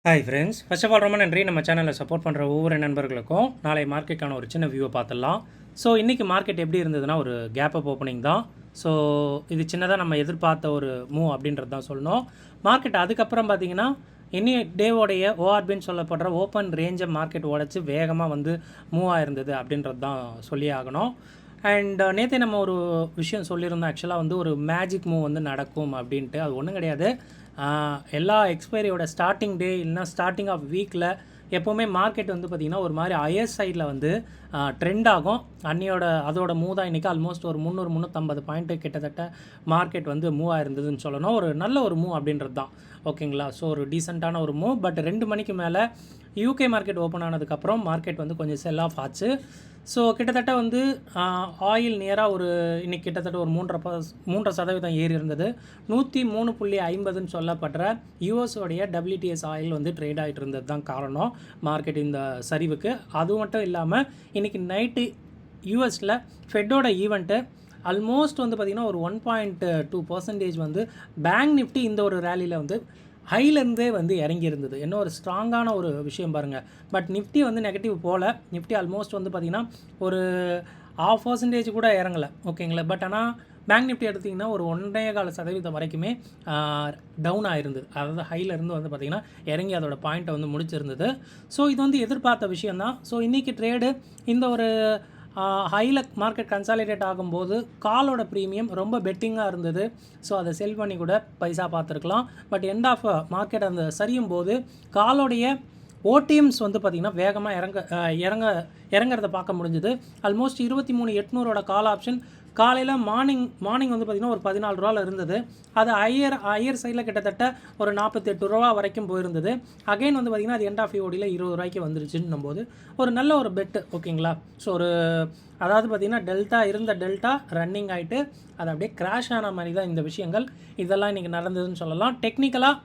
Hi friends, first of all ரொம்ப நன்றி நம்ம சேனலில் சப்போர்ட் பண்ணுற ஒவ்வொரு நண்பர்களுக்கும். நாளை மார்க்கெட்டுக்கான ஒரு சின்ன வியூவை பார்த்துடலாம். ஸோ இன்றைக்கி மார்க்கெட் எப்படி இருந்ததுன்னா ஒரு கேப் அப் ஓப்பனிங் தான். ஸோ இது சின்னதாக நம்ம எதிர்பார்த்த ஒரு மூவ் அப்படின்றது தான் சொல்லணும். மார்க்கெட் அதுக்கப்புறம் பார்த்திங்கன்னா இனி டேவோடைய ஓஆர்பின்னு சொல்லப்படுற ஓப்பன் ரேஞ்சை மார்க்கெட் உடச்சி வேகமாக வந்து மூவ் ஆயிருந்தது அப்படின்றது தான் சொல்லி ஆகணும். அண்ட் நேற்றே நம்ம ஒரு விஷயம் சொல்லியிருந்தோம். ஆக்சுவலாக வந்து ஒரு மேஜிக் மூவ் வந்து நடக்கும் அப்படின்ட்டு. அது ஒன்றும் கிடையாது. எல்லா எக்ஸ்பைரியோட ஸ்டார்டிங் டே இல்லைனா ஸ்டார்டிங் ஆஃப் வீக்கில் எப்போவுமே மார்க்கெட் வந்து பார்த்திங்கன்னா ஒரு மாதிரி ஹையர் சைடில் வந்து ட்ரெண்ட் ஆகும். அதோட மூவ் தான் இன்றைக்கி ஆல்மோஸ்ட் ஒரு 300-350 பாயிண்ட்டு கிட்டத்தட்ட மார்க்கெட் வந்து மூவ் ஆயிருந்ததுன்னு சொல்லணும். ஒரு நல்ல ஒரு மூவ் அப்படின்றது தான். ஓகேங்களா? ஸோ ஒரு டீசெண்டான ஒரு மூவ். பட் 2 மணிக்கு மேலே யூகே மார்க்கெட் ஓப்பன் ஆனதுக்கப்புறம் மார்க்கெட் வந்து கொஞ்சம் செல் ஆஃப் ஆச்சு. ஸோ கிட்டத்தட்ட வந்து ஆயில் நியராக ஒரு இன்றைக்கி கிட்டத்தட்ட ஒரு 3.5% ஏறி இருந்தது. 103.50ன்னு சொல்லப்படுற யூஎஸோடைய டபிள்யூடிஎஸ் ஆயில் வந்து ட்ரேட் ஆகிட்டு இருந்தது தான் காரணம் மார்க்கெட் இந்த சரிவுக்கு. அது மட்டும் இல்லாமல் இன்றைக்கி நைட்டு யூஎஸில் ஃபெட்டோட ஈவெண்ட்டு ஆல்மோஸ்ட் வந்து பார்த்திங்கன்னா ஒரு 1.2% வந்து பேங்க் நிஃப்டி இந்த ஒரு ரேலியில் வந்து ஹைலேருந்தே வந்து இறங்கி இருந்தது. என்ன ஒரு ஸ்ட்ராங்கான ஒரு விஷயம் பாருங்கள். பட் நிஃப்டி வந்து நெகட்டிவ் போல். நிஃப்டி ஆல்மோஸ்ட் வந்து பார்த்திங்கன்னா ஒரு 0.5% கூட இறங்கலை. ஓகேங்களா? பட் ஆனால் பேங்க் நிஃப்டி எடுத்திங்கன்னா ஒரு 1.25% வரைக்குமே டவுன் ஆகிருந்தது. அதாவது ஹைலேருந்து வந்து பார்த்திங்கன்னா இறங்கி அதோட பாயிண்ட்டை வந்து முடிச்சிருந்தது. ஸோ இது வந்து எதிர்பார்த்த விஷயந்தான். ஸோ இன்றைக்கி ட்ரேடு இந்த ஒரு ஹையில் மார்க்கெட் கன்சாலிடேட் ஆகும்போது காலோட ப்ரீமியம் ரொம்ப பெட்டிங்காக இருந்தது. ஸோ அதை செல் பண்ணி கூட பைசா பார்த்துருக்கலாம். பட் எண்ட் ஆஃப் மார்க்கெட் அந்த சரியும் போது காலோடைய ஓடிஎம்ஸ் வந்து பார்த்திங்கன்னா வேகமாக இறங்குறத பார்க்க முடிஞ்சுது. ஆல்மோஸ்ட் 23,800 கால் ஆப்ஷன் காலையில் மார்னிங் வந்து பார்த்திங்கன்னா ஒரு 14 ரூபாவில் இருந்தது. அது ஹையர் சைடில் கிட்டத்தட்ட ஒரு 48 ரூபா வரைக்கும் போயிருந்தது. அகைன் வந்து பார்த்திங்கன்னா அது எண்ட் ஆஃப் ஓடியில் 20 ரூபாய்க்கு வந்துருச்சுன்னும் போது ஒரு நல்ல ஒரு பெட்டு. ஓகேங்களா? ஸோ அதாவது பார்த்திங்கன்னா டெல்டா ரன்னிங் ஆகிட்டு அது அப்படியே கிராஷ் ஆன மாதிரி தான் இந்த விஷயங்கள் இதெல்லாம் இன்றைக்கி நடந்ததுன்னு சொல்லலாம். டெக்னிக்கலாக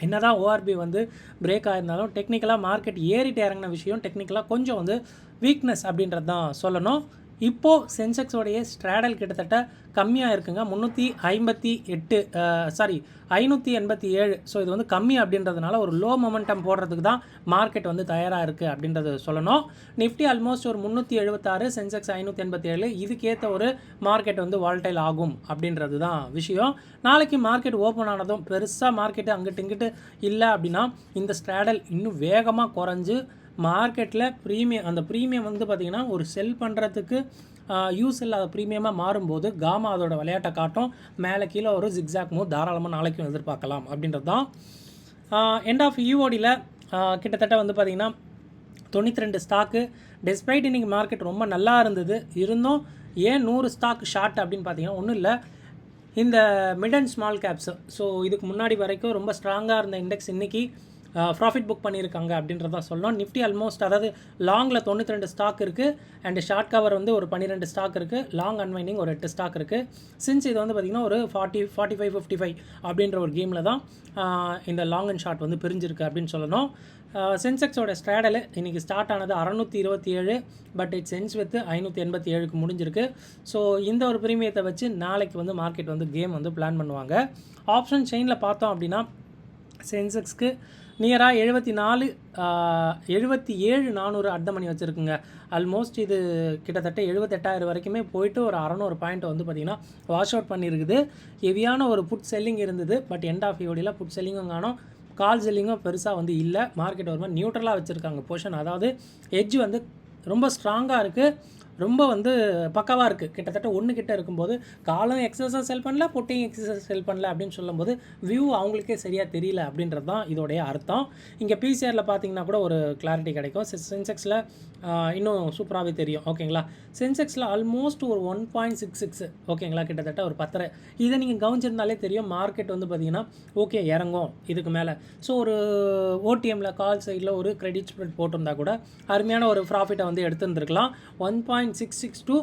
என்ன தான் ஓஆர்பி வந்து பிரேக் ஆகிருந்தாலும் டெக்னிக்கலாக மார்க்கெட் ஏறிட்டு இறங்கின விஷயம் டெக்னிக்கலாக கொஞ்சம் வந்து வீக்னஸ் அப்படின்றது தான் சொல்லணும். இப்போது சென்செக்ஸோடைய ஸ்ட்ராடல் கிட்டத்தட்ட கம்மியாக இருக்குங்க. 587. ஸோ இது வந்து கம்மி அப்படின்றதுனால ஒரு லோ மொமெண்டம் போடுறதுக்கு தான் மார்க்கெட் வந்து தயாராக இருக்குது அப்படின்றது சொல்லணும். நிஃப்டி ஆல்மோஸ்ட் ஒரு 376, சென்செக்ஸ் 587. இதுக்கேற்ற ஒரு மார்க்கெட் வந்து வால்டைல் ஆகும் அப்படின்றது தான் விஷயம். நாளைக்கு மார்க்கெட் ஓப்பன் ஆனதும் பெருசாக மார்க்கெட்டு அங்கிட்டு இங்கிட்டு இல்லை அப்படின்னா இந்த ஸ்ட்ராடல் இன்னும் வேகமாக குறைஞ்சு மார்க்கெட்டில் அந்த ப்ரீமியம் வந்து பார்த்திங்கன்னா ஒரு செல் பண்ணுறதுக்கு யூஸ் இல்லாத ப்ரீமியமாக மாறும்போது காமா அதோட விளையாட்டை காட்டும். மேலே கீழே ஒரு ஜிக்ஸாக் மூவ் தாராளமாக நாளைக்கும் எதிர்பார்க்கலாம் அப்படின்றது தான். எண்ட் ஆஃப் ஈஓடியில் கிட்டத்தட்ட வந்து பார்த்திங்கன்னா 92 ஸ்டாக்கு. டெஸ்பைட் இன்றைக்கி மார்க்கெட் ரொம்ப நல்லா இருந்தும் ஏன் 100 ஸ்டாக் ஷார்ட் அப்படின்னு பார்த்தீங்கன்னா ஒன்றும் இல்லை, இந்த mid and small caps. So இதுக்கு முன்னாடி வரைக்கும் ரொம்ப ஸ்ட்ராங்காக இருந்த இண்டெக்ஸ் இன்றைக்கி ப்ராஃபிட் புக் பண்ணியிருக்காங்க அப்படின்றத சொல்லணும். நிஃப்டி ஆல்மோஸ்ட் அதாவது லாங்கில் 92 ஸ்டாக் இருக்குது அண்ட் ஷார்ட் கவர் வந்து ஒரு 12 ஸ்டாக் இருக்குது. லாங் அன்வைண்டிங் ஒரு 8 ஸ்டாக் இருக்குது. சின்ஸ் இது வந்து பார்த்திங்கன்னா ஒரு 45 அப்படின்ற ஒரு கேமில் தான் இந்த லாங் அண்ட் ஷார்ட் வந்து பிரிஞ்சிருக்கு அப்படின்னு சொல்லணும். சென்செக்ஸோட ஸ்ட்ராடல் இன்றைக்கி ஸ்டார்ட் ஆனது 627, பட் இட்ஸ் சென்ஸ் வித் 587க்கு முடிஞ்சிருக்கு. ஸோ இந்த ஒரு பிரீமியத்தை வச்சு நாளைக்கு வந்து மார்க்கெட் வந்து கேம் வந்து பிளான் பண்ணுவாங்க. ஆப்ஷன் செயினில் பார்த்தோம் அப்படின்னா சென்செக்ஸ்க்கு நியராக 77,400 அட் த மணி வச்சுருக்குங்க. ஆல்மோஸ்ட் இது கிட்டத்தட்ட 78,000 வரைக்குமே போயிட்டு ஒரு 600 பாயிண்ட் வந்து பார்த்திங்கன்னா வாஷ் அவுட் பண்ணியிருக்குது. ஹெவியான ஒரு புட் செல்லிங் இருந்தது. பட் எண்ட் ஆஃப் ஈஓடியில் புட் செல்லிங்கும் காணும், கால் செல்லிங்கும் பெருசாக வந்து இல்லை. மார்க்கெட் ஒரு மாதிரி நியூட்ரலாக வச்சுருக்காங்க பொசிஷன். அதாவது எட்ஜ் வந்து ரொம்ப ஸ்ட்ராங்காக இருக்குது, ரொம்ப வந்து பக்காவாக இருக்குது. கிட்டத்தட்ட 1 கிட்ட இருக்கும்போது காலம் எக்ஸஸாக செல் பண்ணல, புட்டையும் எக்ஸஸாக செல் பண்ணல அப்படின்னு சொல்லும்போது வியூ அவங்களுக்கே சரியாக தெரியல அப்படின்றது தான் இதோடைய அர்த்தம். இங்கே பிசிஆரில் பார்த்தீங்கன்னா கூட ஒரு கிளாரிட்டி கிடைக்கும். சென்செக்ஸில் இன்னும் சூப்பராகவே தெரியும். ஓகேங்களா? சென்செக்ஸில் ஆல்மோஸ்ட் ஒரு 1.66. ஓகேங்களா? கிட்டத்தட்ட ஒரு 10. இதை நீங்கள் கவனிச்சிருந்தாலே தெரியும் மார்க்கெட் வந்து பார்த்திங்கன்னா ஓகே இறங்கும் இதுக்கு மேலே. ஸோ ஒரு ஓடிஎம்மில் கால் சைடில் ஒரு கிரெடிட் ஸ்ப்ரெட் போட்டிருந்தா கூட அருமையான ஒரு ப்ராஃபிட்டை வந்து எடுத்துருந்துருக்கலாம். 1.66 to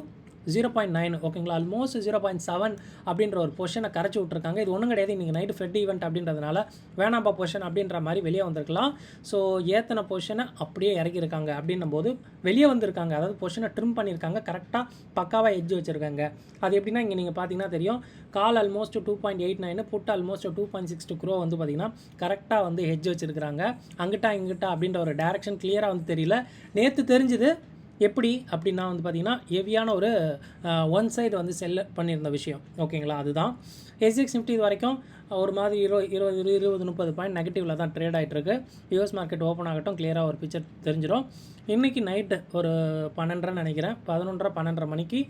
0.9 ஓகேங்களா, ஆல்மோஸ்ட் 0.7 அப்படின்ற ஒரு பொசிஷனை கரைச்சி விட்ருக்காங்க. இது ஒன்றும் கிடையாது, இன்றைக்கி நைட்டு ஃபெட் ஈவெண்ட் அப்படின்றதுனால வேணாம்பா பொசிஷன் அப்படின்ற மாதிரி வெளியே வந்திருக்கலாம். ஸோ ஏற்றின பொசிஷனை அப்படியே இறக்கியிருக்காங்க அப்படின்னும் போது வெளியே வந்திருக்காங்க, அதாவது பொசிஷனை ட்ரிம் பண்ணியிருக்காங்க, கரெக்டாக பக்காவாக எட்ஜ் வச்சுருக்காங்க. அது எப்படின்னா இங்கே நீங்கள் பார்த்தீங்கன்னா தெரியும், கால் ஆல்மோஸ்ட் 2.89, புட் ஆல்மோஸ்ட் 2.62 க்ரோ வந்து பார்த்திங்கன்னா கரெக்டாக வந்து ஹெட்ஜ் வச்சுருக்காங்க. அங்கிட்டா இங்கிட்டா அப்படின்ற ஒரு டேரெக்ஷன் கிளியராக வந்து தெரியல. நேற்று தெரிஞ்சுது எப்படி அப்படின்னா வந்து பார்த்திங்கன்னா ஹெவியான ஒரு ஒன் சைடு வந்து செல் பண்ணியிருந்த விஷயம் ஓகேங்களா. அதுதான் எஸ்ஜிஎக்ஸ் நிஃப்டி இது வரைக்கும் ஒரு மாதிரி 20-30 பாயிண்ட் நெகட்டிவில் தான் ட்ரேட் ஆகிட்டுருக்கு. யூஎஸ் மார்க்கெட் ஓப்பன் ஆகட்டும், கிளியராக ஒரு பிக்சர் தெரிஞ்சிடும். இன்றைக்கி நைட்டு ஒரு 12:30 நினைக்கிறேன், 11:30 மணிக்கு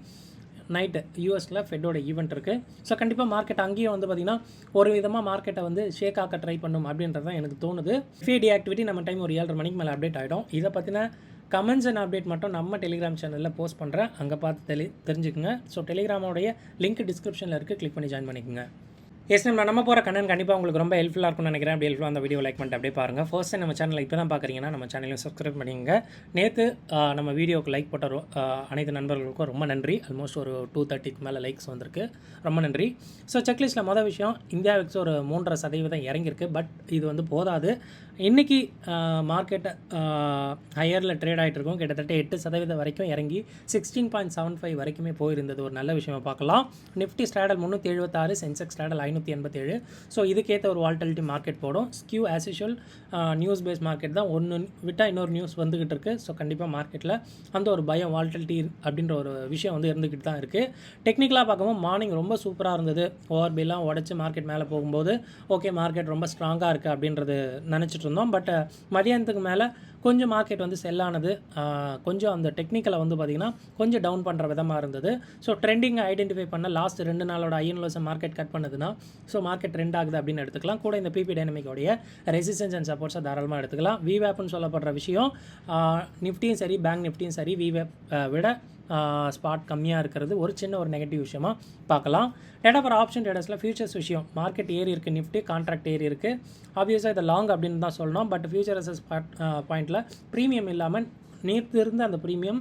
நைட்டு யூஎஸில் ஃபெட்டோட ஈவெண்ட் இருக்குது. ஸோ கண்டிப்பாக மார்க்கெட் அங்கேயும் வந்து பார்த்திங்கன்னா ஒரு விதமாக மார்க்கெட்டை வந்து ஷேக் ஆக்க ட்ரை பண்ணும் அப்படின்றது தான் எனக்கு தோணுது. FID ஆக்டிவிட்டி நம்ம டைம் ஒரு 7:30 மணிக்கு மேலே அப்டேட் ஆகிடும். இதை பற்றின கமெண்ட்ஸ் அண்ட் அப்டேட் மட்டும் நம்ம டெலிகிராம் சேனலில் போஸ்ட் பண்ணுறேன், அங்கே பார்த்து தெரிஞ்சுக்குங்க. ஸோ டெலிகிராமோடைய லிங்க் டிஸ்கிரிப்ஷனில் இருக்குது, கிளிக் பண்ணி ஜாயின் பண்ணிக்கோங்க. எஸ் நம்ம போகிற கண்ணன் கண்டிப்பாக உங்களுக்கு ரொம்ப ஹெல்ப்ஃபுல்லாக இருக்கும்னு நினைக்கிறேன். அப்படி ஹெல்ப்ஃபுல்லாக அந்த வீடியோ லைக் பண்ணிட்டு அப்படியே பாருங்கள். ஃபர்ஸ்ட் டைம் நம்ம சேனலில் இப்போ தான் பார்க்குறீங்கன்னா நம்ம சேனலையும் சப்ஸ்கிரைப் பண்ணிக்கங்க. நேற்று நம்ம வீடியோக்கு லைக் போட்ட அனைத்து நண்பர்களுக்கும் ரொம்ப நன்றி. ஆல்மோஸ்ட் ஒரு 230க்கு மேலே லைக்ஸ் வந்திருக்கு, ரொம்ப நன்றி. ஸோ செக்லிஸ்ட்டில் மொதல் விஷயம், இந்தியாவுக்கு ஒரு 3.5% இறங்கியிருக்கு. பட் இது வந்து போதாது. இன்றைக்கி மார்க்கெட்டை ஹையரில் ட்ரேட் ஆகிட்டு இருக்கும், கிட்டத்தட்ட 8% வரைக்கும் இறங்கி 16.75 வரைக்குமே போயிருந்தது. ஒரு நல்ல விஷயமாக பார்க்கலாம். Nifty straddle 376, Sensex straddle 587. So இதுக்கேற்ற ஒரு வால்டிலிட்டி மார்க்கெட் போடும். Skew as usual news base market தான், ஒன்று விட்டால் இன்னொரு நியூஸ் வந்துக்கிட்டு இருக்குது. ஸோ கண்டிப்பாக மார்க்கெட்டில் அந்த ஒரு பயம் வால்டிலிட்டி அப்படின்ற ஒரு விஷயம் வந்து இருந்துக்கிட்டு தான் இருக்குது. டெக்னிக்கலாக பார்க்கும்போது மார்னிங் ரொம்ப சூப்பராக இருந்தது. ஓவர்பிலாம் உடச்சி மார்க்கெட் மேலே போகும்போது ஓகே மார்க்கெட் ரொம்ப ஸ்ட்ராங்காக இருக்குது அப்படின்றது நினச்சிட்டு இருந்தோம். பட் மதியானத்துக்கு மேலே கொஞ்சம் மார்க்கெட் வந்து செல் ஆனது, கொஞ்சம் அந்த டெக்னிக்கலை வந்து பார்த்திங்கன்னா கொஞ்சம் டவுன் பண்ணுற விதமாக இருந்தது. ஸோ ட்ரெண்டிங்கை ஐடென்டிஃபை பண்ண லாஸ்ட் 2 நாளோட ஐஎன்எல்எஸ் மார்க்கெட் கட் பண்ணுதுன்னா ஸோ மார்க்கெட் ட்ரெண்ட் ஆகுது அப்படின்னு எடுத்துக்கலாம். கூட இந்த பிபி டைனமிக்கோடைய ரெசிஸ்டன்ஸ் அண்ட் சப்போர்ட்ஸை தாராளமாக எடுத்துக்கலாம். விவேப்னு சொல்லப்படுற விஷயம் நிஃப்டியும் சரி பேங்க் நிஃப்டியும் சரி விவேப் விட ஸ்பாட் கம்மியாக இருக்கிறது ஒரு சின்ன ஒரு நெகட்டிவ் விஷயமாக பார்க்கலாம். டேட்டா ஃபார் ஆப்ஷன் ட்ரேடர்ஸில் ஃபியூச்சர்ஸ் விஷயம், மார்க்கெட் ஏறி இருக்குது, நிஃப்டி கான்ட்ராக்ட் ஏறி இருக்குது. ஆப்வியஸாக இதை லாங் அப்படின்னு தான் சொல்லணும். பட் ஃபியூச்சர்ஸஸ் பாயிண்டில் ப்ரீமியம் இல்லாமல் நேற்று இருந்த அந்த ப்ரீமியம்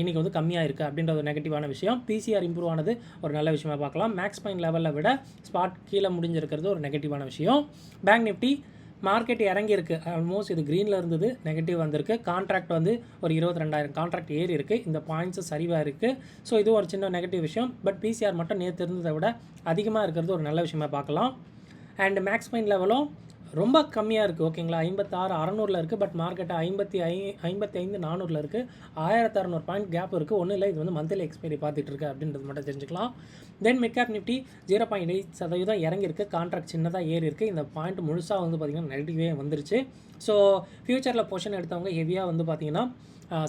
இன்றைக்கி வந்து கம்மியாக இருக்குது அப்படின்ற ஒரு நெகட்டிவான விஷயம். பிசிஆர் இம்ப்ரூவ் ஆனது ஒரு நல்ல விஷயமாக பார்க்கலாம். மேக்ஸ் பாயிண்ட் லெவலில் விட ஸ்பாட் கீழே முடிஞ்சிருக்கிறது ஒரு நெகட்டிவான விஷயம். பேங்க் நிஃப்டி மார்க்கெட் இறங்கியிருக்கு, ஆல்மோஸ்ட் இது க்ரீனில் இருந்தது, நெகட்டிவ் வந்திருக்கு. கான்ட்ராக்ட் வந்து ஒரு 22,000 கான்ட்ராக்ட் ஏறி இருக்குது. இந்த பாயிண்ட்ஸு சரிவாக இருக்குது. ஸோ இது ஒரு சின்ன நெகட்டிவ் விஷயம். பட் பிசிஆர் மட்டும் நேற்று இருந்ததை விட அதிகமாக இருக்கிறது ஒரு நல்ல விஷயமாக பார்க்கலாம். அண்ட் மேக்ஸ் பாயிண்ட் லெவலும் ரொம்ப கம்மியாக இருக்குது ஓகேங்களா. 56,600 இருக்குது. பட் மார்க்கெட்டு 55,400 இருக்குது. 1,600 பாயிண்ட் கேப் இருக்குது. ஒன்றும் இல்லை, இது வந்து மந்த்லி எக்ஸ்பைரி பார்த்துட்டு இருக்கு அப்படின்றது மட்டும் தெரிஞ்சுக்கலாம். தென் மிட் கேப் நிஃப்டி 0.8% இறங்கியிருக்கு. கான்ட்ராக்ட் சின்னதாக ஏறி இருக்குது. இந்த பாயிண்ட் முழுசாக வந்து பார்த்திங்கன்னா நெகட்டிவே வந்துருச்சு. ஸோ ஃபியூச்சரில் பொசிஷன் எடுத்தவங்க ஹெவியாக வந்து பார்த்திங்கன்னா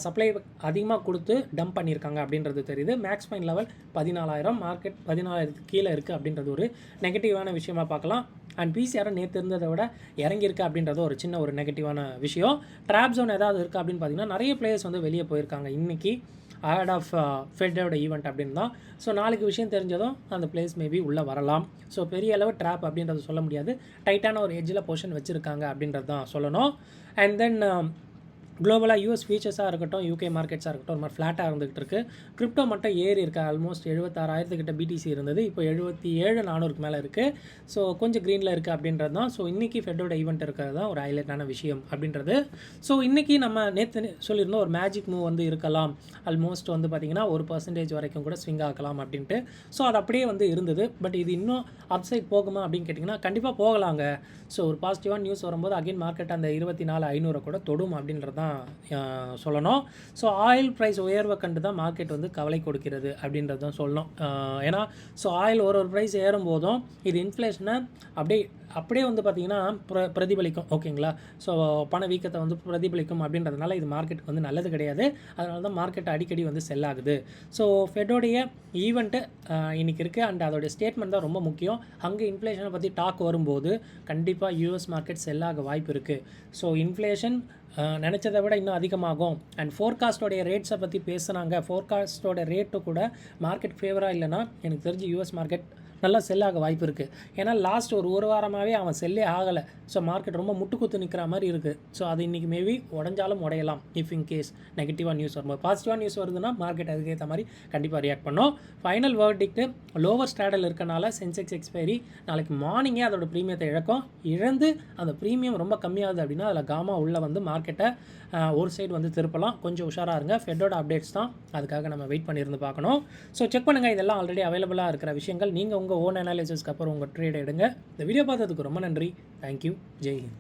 சப்ளை அதிகமாக கொடுத்து டம்ப் பண்ணியிருக்காங்க அப்படின்றது தெரியுது. மேக்ஸ் பாயிண்ட் லெவல் 14,000, மார்க்கெட் 14,000 கீழே இருக்குது அப்படின்றது ஒரு நெகட்டிவான விஷயமாக பார்க்கலாம். அண்ட் பிசிஆர் நேற்று இருந்ததை விட இறங்கியிருக்கு அப்படின்றது ஒரு சின்ன ஒரு நெகட்டிவான விஷயம். ட்ராப் ஜோன் ஏதாவது இருக்குது அப்படின்னு பார்த்தீங்கன்னா நிறைய பிளேயர்ஸ் வந்து வெளியே போயிருக்காங்க இன்றைக்கி அஹெட் ஆஃப் ஃபெட்டோட ஈவெண்ட் அப்படின்னு தான். ஸோ நாளைக்கு விஷயம் தெரிஞ்சதும் அந்த பிளேஸ் மேபி உள்ளே வரலாம். ஸோ பெரிய அளவு ட்ராப் அப்படின்றது சொல்ல முடியாது, டைட்டான ஒரு எட்ஜில் பொசிஷன் வச்சுருக்காங்க அப்படின்றது தான் சொல்லணும். அண்ட் தென் குளோபலாக யூஎஸ் ஃபியூச்சர்ஸாக இருக்கட்டும், யூகே மார்க்கெட்ஸாக இருக்கட்டும் ஒரு மாதிரி ஃப்ளாட்டாக இருந்துகிட்டு இருக்குது. கிரிப்டோ மட்டும் ஏறி இருக்குது. ஆல்மோஸ்ட் 76,000 கிட்ட பிடிசி இருந்தது, இப்போ 77,400க்கு மேலே இருக்குது. ஸோ கொஞ்சம் க்ரீனில் இருக்குது அப்படின்றது தான். ஸோ இன்றைக்கி ஃபெட்டோட ஈவெண்ட் இருக்கிறது தான் ஒரு ஹைலைட்டான விஷயம் அப்படின்றது. ஸோ இன்றைக்கி நம்ம நேற்று சொல்லியிருந்தோம் ஒரு மேஜிக் மூவ் வந்து இருக்கலாம், ஆல்மோஸ்ட் வந்து பார்த்திங்கன்னா 1% வரைக்கும் கூட ஸ்விங் ஆகலாம் அப்படின்ட்டு. ஸோ அது அப்படியே வந்து இருந்தது. பட் இது இன்னும் அப்சைட் போகுமா அப்படின்னு கேட்டிங்கன்னா கண்டிப்பாக போகலாங்க. ஸோ ஒரு பாசிட்டிவான நியூஸ் வரும்போது அகைன் மார்க்கெட் அந்த 24,500 கூட தொடும் அப்படின்றது தான் சொல்லணும். ஸோ ஆயில் ப்ரைஸ் உயர்வை கண்டு தான் மார்க்கெட் வந்து கவலை கொடுக்கிறது அப்படின்றது தான் சொல்லணும். ஏன்னா ஸோ ஆயில் ஒரு ப்ரைஸ் ஏறும் போதும் இது இன்ஃப்ளேஷனை அப்படியே வந்து பார்த்திங்கன்னா பிரதிபலிக்கும் ஓகேங்களா. ஸோ பண வீக்கத்தை வந்து பிரதிபலிக்கும் அப்படின்றதுனால இது மார்க்கெட்டுக்கு வந்து நல்லது கிடையாது. அதனால தான் மார்க்கெட் அடிக்கடி வந்து செல் ஆகுது. ஸோ ஃபெட்டோடைய ஈவெண்ட்டு இன்றைக்கி இருக்குது. அண்ட் அதோடைய ஸ்டேட்மெண்ட் தான் ரொம்ப முக்கியம். அங்கே இன்ஃப்ளேஷனை பற்றி டாக் வரும்போது கண்டிப்பாக யூஎஸ் மார்க்கெட் செல் ஆக வாய்ப்பு இருக்குது. ஸோ இன்ஃப்ளேஷன் நினச்சதை விட இன்னும் அதிகமாகும். அண்ட் ஃபோர்காஸ்டோடைய ரேட்ஸை பற்றி பேசுனாங்க. ஃபோர்காஸ்டோட ரேட்டு கூட மார்க்கெட் ஃபேவராக இல்லைனா எனக்கு தெரிஞ்சு யூஎஸ் மார்க்கெட் நல்லா செல் ஆக வாய்ப்பு இருக்குது. ஏன்னா லாஸ்ட் ஒரு வாரமாகவே அவன் செல்லே ஆகலை. ஸோ மார்க்கெட் ரொம்ப முட்டுக்குத்து நிற்கிற மாதிரி இருக்குது. ஸோ அது இன்றைக்கி மேபி உடஞ்சாலும் உடையலாம். இஃப் இன் கேஸ் நெகட்டிவாக நியூஸ் வரும்போது, பாசிட்டிவாக நியூஸ் வருதுன்னா மார்க்கெட் அதுக்கேற்ற மாதிரி கண்டிப்பாக ரியாக்ட் பண்ணோம். ஃபைனல் வேர்டிக்ட்டு லோவர் ஸ்டாடில் இருக்கனால சென்செக்ஸ் எக்ஸ்பைரி நாளைக்கு மார்னிங்கே அதோட ப்ரீமியத்தை இழந்து அந்த ப்ரீமியம் ரொம்ப கம்மியாகுது அப்படின்னா அதில் காமா உள்ளே வந்து மார்க்கெட்டை ஒரு சைடு வந்து திருப்பலாம். கொஞ்சம் உஷாராக இருங்க. ஃபெட்டோட அப்டேட்ஸ் தான், அதுக்காக நம்ம வெயிட் பண்ணியிருந்து பார்க்கணும். ஸோ செக் பண்ணுங்கள். இதெல்லாம் ஆல்ரெடி அவைலபிளாக இருக்கிற விஷயங்கள். நீங்கள் உங்கள் ஓன் அனாலிசிஸ்க்கு அப்புறம் உங்கள் ட்ரேட் எடுங்க. இந்த வீடியோ பார்த்ததுக்கு ரொம்ப நன்றி. தேங்க்யூ. ஜெய் ஹிந்த்.